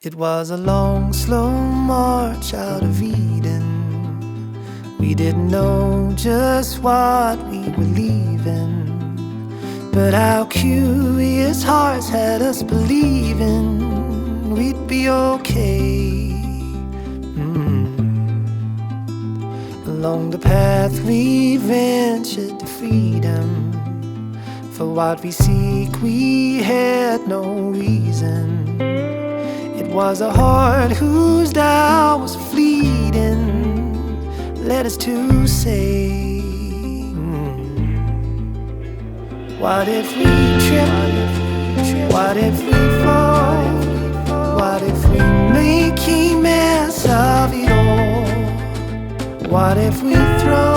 It was a long, slow march out of Eden. We didn't know just what we were leaving, but our curious hearts had us believing we'd be okay. Along the path we ventured to freedom. For what we seek we had no reason. It was a heart whose Tao was fleeting, led us to say, what if we trip? What if we fall? What if we make a mess of it all? What if we throw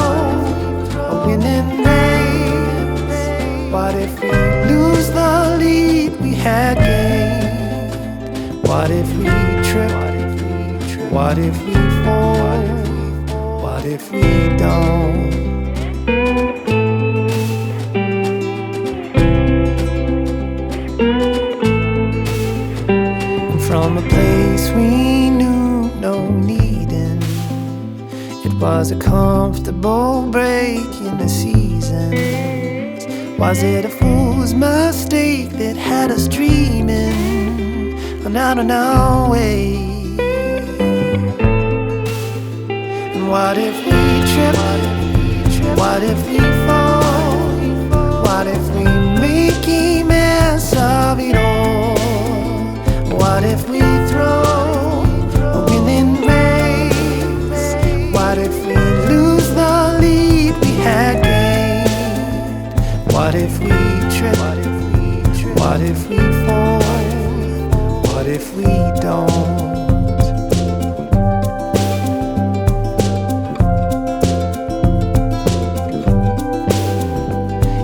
a winning race? What if we lose the lead we had gained? What if we trip? What if we fall? What if we don't? And from a place we knew no needing, it was a comfortable break in the seasons. Was it a fool's mistake that had us dreaming out on our way? And what if we trip? What if we fall? What if we make a mess of it all? What if we throw a winning race? What if we lose the lead we had gained? What if we trip? What if we fall? What if we don't?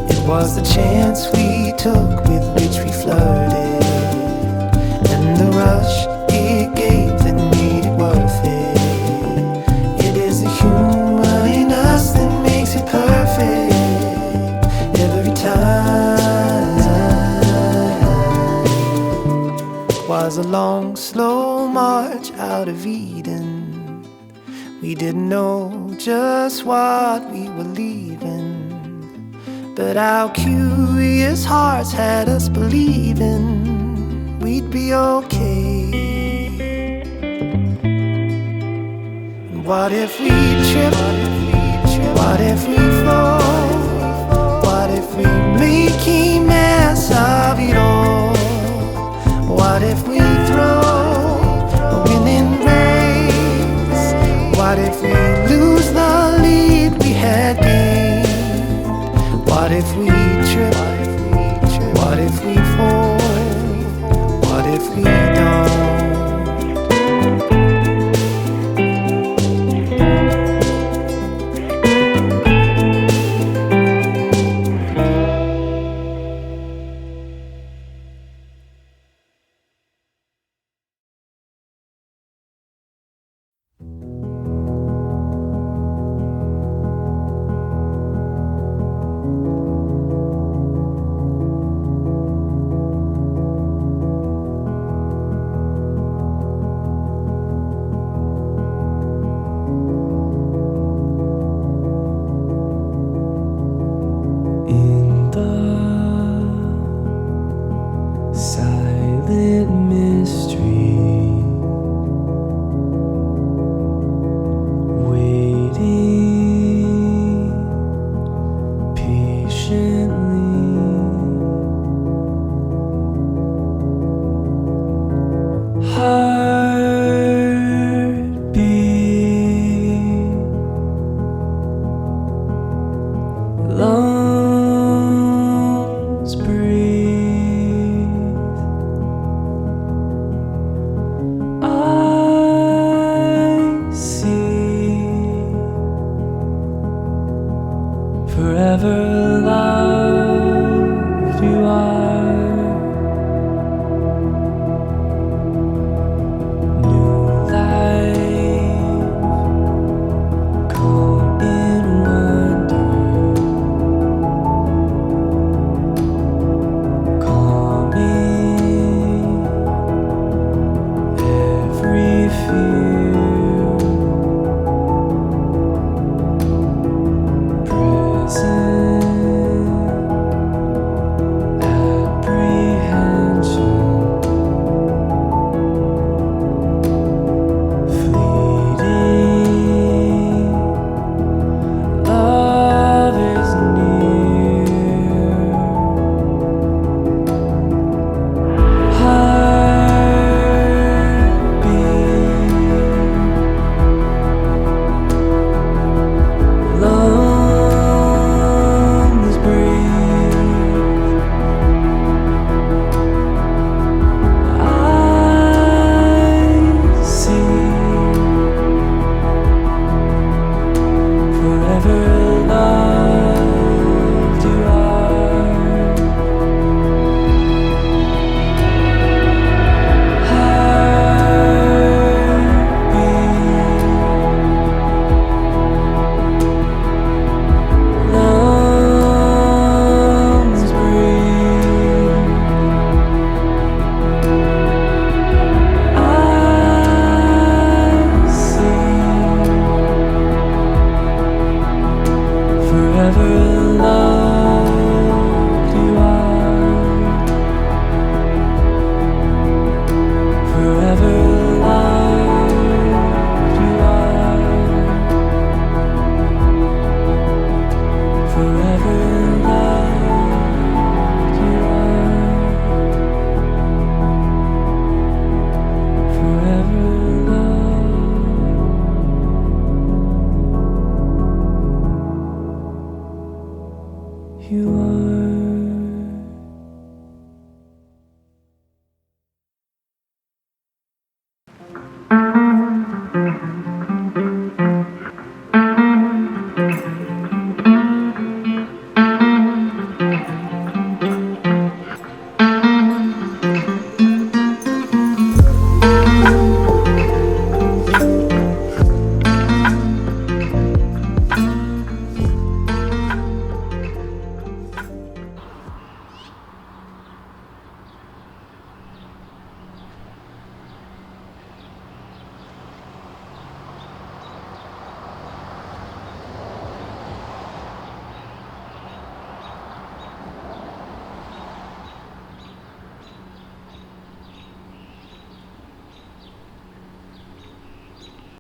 It was the chance we took with which we flirted, and the rush it gave that made it worth it. It is the humor in us that makes it perfect every time. Was a long, slow march out of Eden. We didn't know just what we were leaving, but our curious hearts had us believing we'd be okay. And what if we trip? What if we fall? What if we make a mess of it all? What if we throw a winning race? What if we lose the lead we had gained? What if we trip? What if we fall? What if we don't?